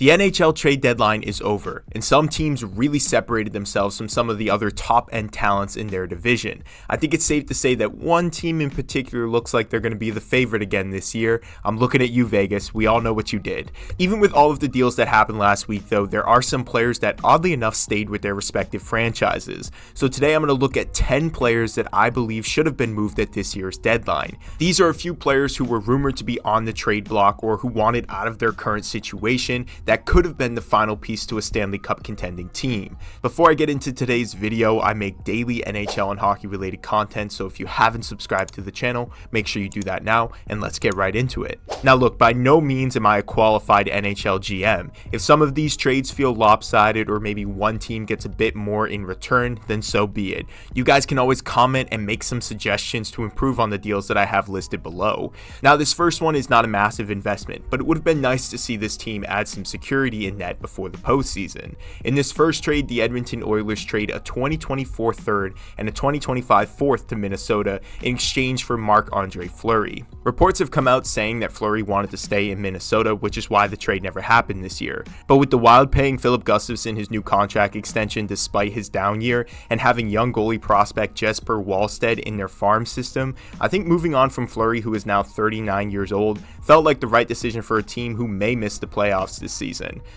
The NHL trade deadline is over, and some teams really separated themselves from some of the other top-end talents in their division. I think it's safe to say that one team in particular looks like they're going to be the favorite again this year. I'm looking at you, Vegas. We all know what you did. Even with all of the deals that happened last week, though, there are some players that oddly enough stayed with their respective franchises. So today I'm going to look at 10 players that I believe should have been moved at this year's deadline. These are a few players who were rumored to be on the trade block or who wanted out of their current situation that could have been the final piece to a Stanley Cup contending team. Before I get into today's video, I make daily NHL and hockey related content, so if you haven't subscribed to the channel, make sure you do that now, and let's get right into it. Now look, by no means am I a qualified NHL GM. If some of these trades feel lopsided or maybe one team gets a bit more in return, then so be it. You guys can always comment and make some suggestions to improve on the deals that I have listed below. Now this first one is not a massive investment, but it would have been nice to see this team add some security in net before the postseason. In this first trade, the Edmonton Oilers trade a 2024 third and a 2025 fourth to Minnesota in exchange for Marc-Andre Fleury. Reports have come out saying that Fleury wanted to stay in Minnesota, which is why the trade never happened this year. But with the Wild paying Filip Gustavsson his new contract extension despite his down year and having young goalie prospect Jesper Wallstedt in their farm system, I think moving on from Fleury, who is now 39 years old, felt like the right decision for a team who may miss the playoffs this season.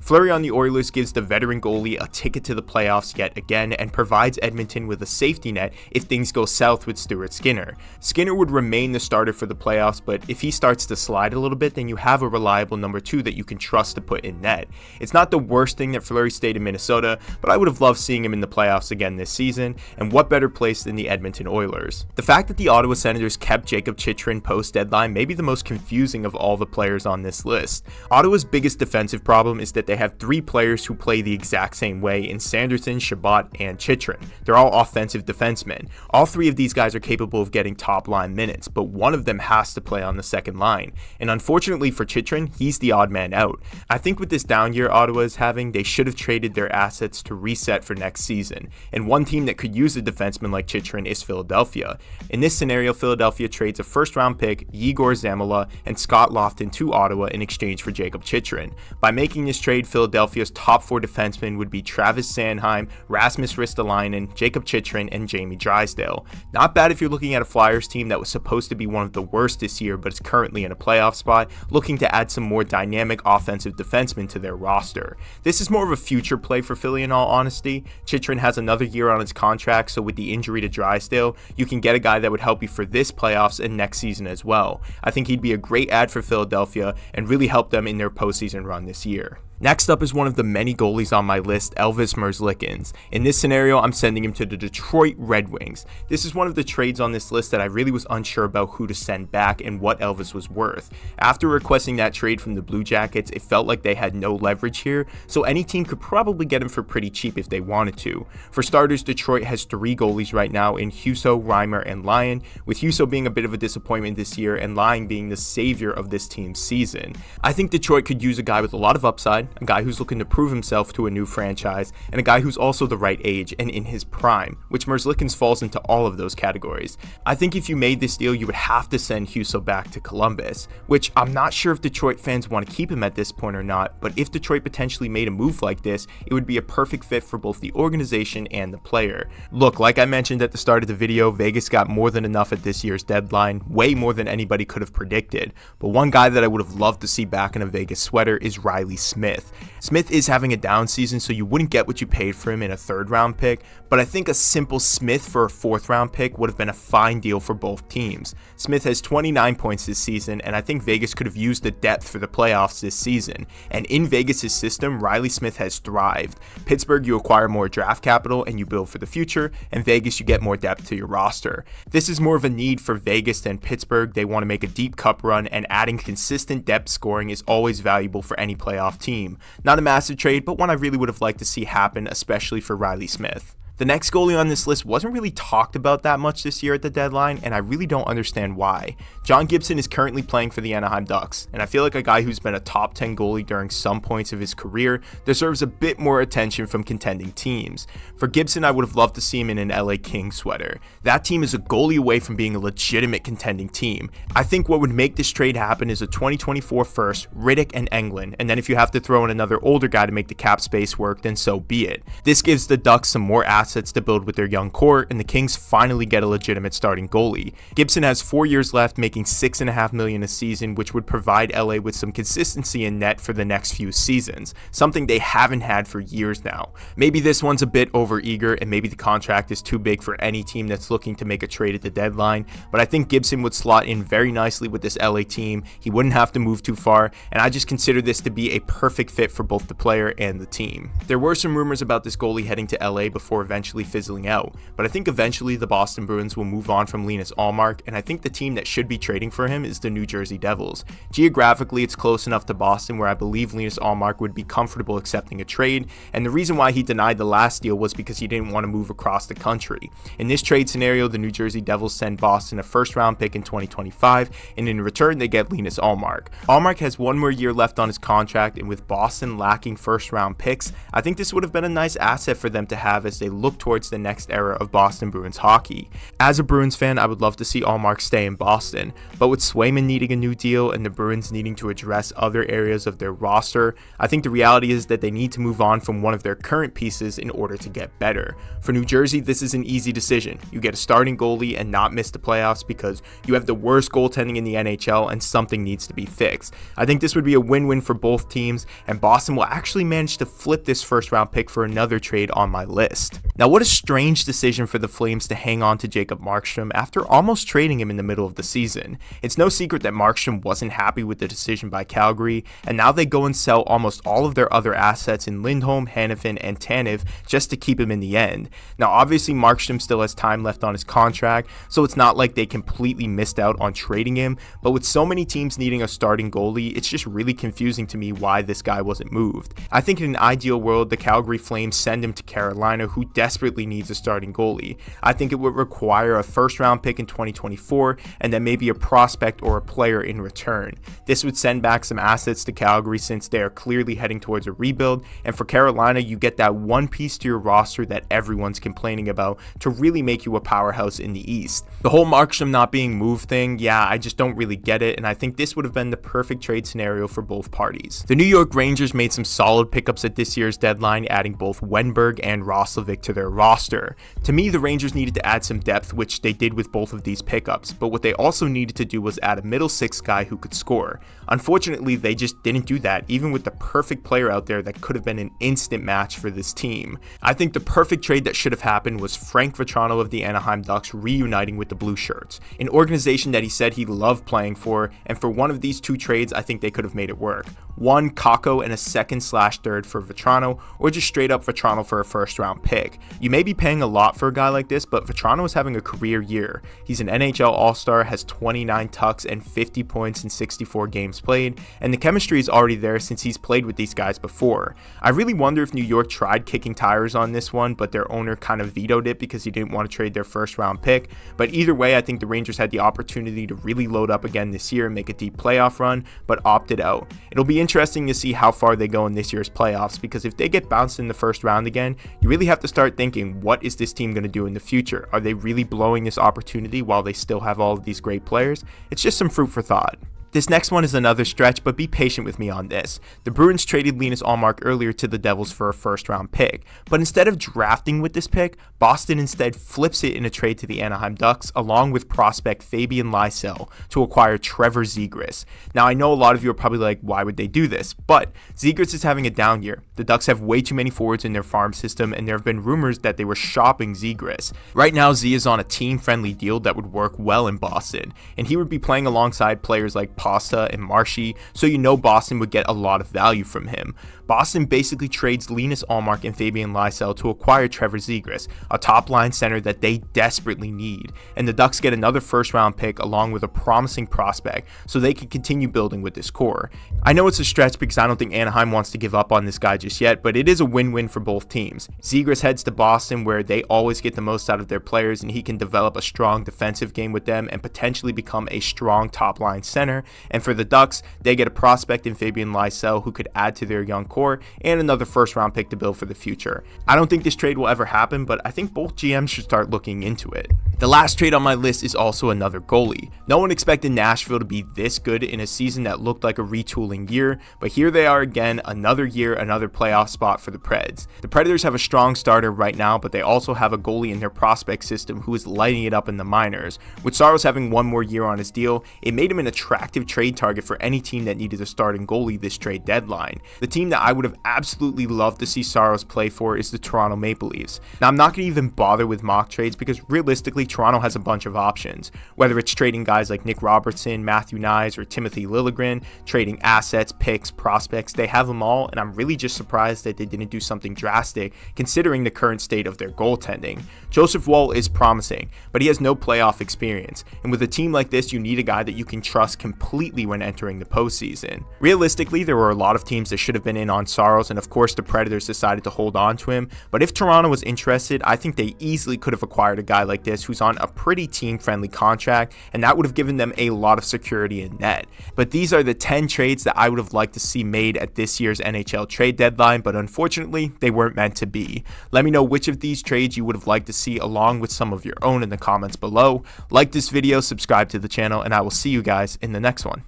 Fleury on the Oilers gives the veteran goalie a ticket to the playoffs yet again and provides Edmonton with a safety net if things go south with Stuart Skinner. Skinner would remain the starter for the playoffs, but if he starts to slide a little bit, then you have a reliable number 2 that you can trust to put in net. It's not the worst thing that Fleury stayed in Minnesota, but I would have loved seeing him in the playoffs again this season, and what better place than the Edmonton Oilers. The fact that the Ottawa Senators kept Jakob Chychrun post-deadline may be the most confusing of all the players on this list. Ottawa's biggest defensive problem is that they have 3 players who play the exact same way in Sanderson, Chabot, and Chychrun. They're all offensive defensemen. All 3 of these guys are capable of getting top line minutes, but one of them has to play on the second line. And unfortunately for Chychrun, he's the odd man out. I think with this down year Ottawa is having, they should have traded their assets to reset for next season. And one team that could use a defenseman like Chychrun is Philadelphia. In this scenario, Philadelphia trades a first round pick, Igor Zamula, and Scott Lofton to Ottawa in exchange for Jakob Chychrun. By making this trade, Philadelphia's top 4 defensemen would be Travis Sanheim, Rasmus Ristolainen, Jakob Chychrun, and Jamie Drysdale. Not bad if you're looking at a Flyers team that was supposed to be one of the worst this year but is currently in a playoff spot, looking to add some more dynamic offensive defensemen to their roster. This is more of a future play for Philly in all honesty. Chychrun has another year on his contract, so with the injury to Drysdale, you can get a guy that would help you for this playoffs and next season as well. I think he'd be a great add for Philadelphia and really help them in their postseason run this year. Next up is one of the many goalies on my list, Elvis Merzlikins. In this scenario, I'm sending him to the Detroit Red Wings. This is one of the trades on this list that I really was unsure about who to send back and what Elvis was worth. After requesting that trade from the Blue Jackets, it felt like they had no leverage here, so any team could probably get him for pretty cheap if they wanted to. For starters, Detroit has 3 goalies right now in Juuse, Reimer, and Lyon, with Juuse being a bit of a disappointment this year and Lyon being the savior of this team's season. I think Detroit could use a guy with a lot of upside, a guy who's looking to prove himself to a new franchise, and a guy who's also the right age and in his prime, which Merzlikins falls into all of those categories. I think if you made this deal, you would have to send Juuse back to Columbus, which I'm not sure if Detroit fans want to keep him at this point or not, but if Detroit potentially made a move like this, it would be a perfect fit for both the organization and the player. Look, like I mentioned at the start of the video, Vegas got more than enough at this year's deadline, way more than anybody could have predicted, but one guy that I would have loved to see back in a Vegas sweater is Riley Smith. Smith is having a down season, so you wouldn't get what you paid for him in a 3rd round pick, but I think a simple Smith for a 4th round pick would have been a fine deal for both teams. Smith has 29 points this season, and I think Vegas could have used the depth for the playoffs this season. And in Vegas' system, Riley Smith has thrived. Pittsburgh, you acquire more draft capital and you build for the future, and Vegas, you get more depth to your roster. This is more of a need for Vegas than Pittsburgh. They want to make a deep cup run, and adding consistent depth scoring is always valuable for any playoff team. Not a massive trade, but one I really would have liked to see happen, especially for Riley Smith. The next goalie on this list wasn't really talked about that much this year at the deadline, and I really don't understand why. John Gibson is currently playing for the Anaheim Ducks, and I feel like a guy who's been a top 10 goalie during some points of his career deserves a bit more attention from contending teams. For Gibson, I would have loved to see him in an LA Kings sweater. That team is a goalie away from being a legitimate contending team. I think what would make this trade happen is a 2024 first, Riddick and Englund, and then if you have to throw in another older guy to make the cap space work, then so be it. This gives the Ducks some more assets to build with their young core, and the Kings finally get a legitimate starting goalie. Gibson has 4 years left, making $6.5 million a season, which would provide LA with some consistency in net for the next few seasons, something they haven't had for years now. Maybe this one's a bit overeager, and maybe the contract is too big for any team that's looking to make a trade at the deadline, but I think Gibson would slot in very nicely with this LA team. He wouldn't have to move too far, and I just consider this to be a perfect fit for both the player and the team. There were some rumors about this goalie heading to LA before eventually fizzling out, but I think eventually the Boston Bruins will move on from Linus Ullmark, and I think the team that should be trading for him is the New Jersey Devils. Geographically, it's close enough to Boston where I believe Linus Ullmark would be comfortable accepting a trade, and the reason why he denied the last deal was because he didn't want to move across the country. In this trade scenario, the New Jersey Devils send Boston a first-round pick in 2025, and in return they get Linus Ullmark. Ullmark has 1 more year left on his contract, and with Boston lacking first-round picks, I think this would have been a nice asset for them to have as they look towards the next era of Boston Bruins hockey. As a Bruins fan, I would love to see Ullmark stay in Boston, but with Swayman needing a new deal and the Bruins needing to address other areas of their roster, I think the reality is that they need to move on from one of their current pieces in order to get better. For New Jersey, this is an easy decision. You get a starting goalie and not miss the playoffs because you have the worst goaltending in the NHL and something needs to be fixed. I think this would be a win-win for both teams, and Boston will actually manage to flip this first-round pick for another trade on my list. Now, what a strange decision for the Flames to hang on to Jakob Markstrom after almost trading him in the middle of the season. It's no secret that Markstrom wasn't happy with the decision by Calgary, and now they go and sell almost all of their other assets in Lindholm, Hanifin, and Tanev just to keep him in the end. Now, obviously, Markstrom still has time left on his contract, so it's not like they completely missed out on trading him, but with so many teams needing a starting goalie, it's just really confusing to me why this guy wasn't moved. I think in an ideal world, the Calgary Flames send him to Carolina, who desperately needs a starting goalie. I think it would require a first-round pick in 2024, and then maybe a prospect or a player in return. This would send back some assets to Calgary since they are clearly heading towards a rebuild, and for Carolina, you get that one piece to your roster that everyone's complaining about to really make you a powerhouse in the East. The whole Markstrom not being moved thing, yeah, I just don't really get it, and I think this would have been the perfect trade scenario for both parties. The New York Rangers made some solid pickups at this year's deadline, adding both Wenberg and Roslovic to their roster. To me, the Rangers needed to add some depth, which they did with both of these pickups, but what they also needed to do was add a middle six guy who could score. Unfortunately, they just didn't do that, even with the perfect player out there that could have been an instant match for this team. I think the perfect trade that should have happened was Frank Vatrano of the Anaheim Ducks reuniting with the Blue Shirts, an organization that he said he loved playing for, and for one of these two trades, I think they could have made it work. One, Kakko and a second/third for Vatrano, or just straight up Vatrano for a first-round pick. You may be paying a lot for a guy like this, but Vatrano is having a career year. He's an NHL All-Star, has 29 tucks and 50 points in 64 games played, and the chemistry is already there since he's played with these guys before. I really wonder if New York tried kicking tires on this one, but their owner kind of vetoed it because he didn't want to trade their first-round pick. But either way, I think the Rangers had the opportunity to really load up again this year and make a deep playoff run, but opted out. It'll be interesting to see how far they go in this year's playoffs, because if they get bounced in the first round again, you really have to start thinking, what is this team going to do in the future? Are they really blowing this opportunity while they still have all of these great players? It's just some fruit for thought. This next one is another stretch, but be patient with me on this. The Bruins traded Linus Ullmark earlier to the Devils for a first-round pick, but instead of drafting with this pick, Boston instead flips it in a trade to the Anaheim Ducks, along with prospect Fabian Lysell, to acquire Trevor Zegras. Now, I know a lot of you are probably like, why would they do this? But Zegras is having a down year. The Ducks have way too many forwards in their farm system, and there have been rumors that they were shopping Zegras. Right now, Z is on a team-friendly deal that would work well in Boston, and he would be playing alongside players like Costa and Marshy, so you know Boston would get a lot of value from him. Boston basically trades Linus, Ullmark, and Fabian Lysell to acquire Trevor Zegras, a top-line center that they desperately need, and the Ducks get another first-round pick along with a promising prospect so they can continue building with this core. I know it's a stretch because I don't think Anaheim wants to give up on this guy just yet, but it is a win-win for both teams. Zegras heads to Boston where they always get the most out of their players, and he can develop a strong defensive game with them and potentially become a strong top-line center, and for the Ducks, they get a prospect in Fabian Lysell who could add to their young core and another first-round pick to build for the future. I don't think this trade will ever happen, but I think both GMs should start looking into it. The last trade on my list is also another goalie. No one expected Nashville to be this good in a season that looked like a retooling year, but here they are again, another year, another playoff spot for the Preds. The Predators have a strong starter right now, but they also have a goalie in their prospect system who is lighting it up in the minors. With Saros having one more year on his deal, it made him an attractive trade target for any team that needed a starting goalie this trade deadline. The team that I would have absolutely loved to see Saros play for is the Toronto Maple Leafs. Now, I'm not going to even bother with mock trades because realistically, Toronto has a bunch of options. Whether it's trading guys like Nick Robertson, Matthew Nyes, or Timothy Liljegren, trading assets, picks, prospects, they have them all, and I'm really just surprised that they didn't do something drastic considering the current state of their goaltending. Joseph Woll is promising, but he has no playoff experience, and with a team like this, you need a guy that you can trust completely when entering the postseason. Realistically, there were a lot of teams that should have been in on Saros, and of course the Predators decided to hold on to him, but if Toronto was interested, I think they easily could have acquired a guy like this who's on a pretty team-friendly contract, and that would have given them a lot of security in net. But these are the 10 trades that I would have liked to see made at this year's NHL trade deadline, but unfortunately, they weren't meant to be. Let me know which of these trades you would have liked to see along with some of your own in the comments below. Like this video, subscribe to the channel, and I will see you guys in the next one.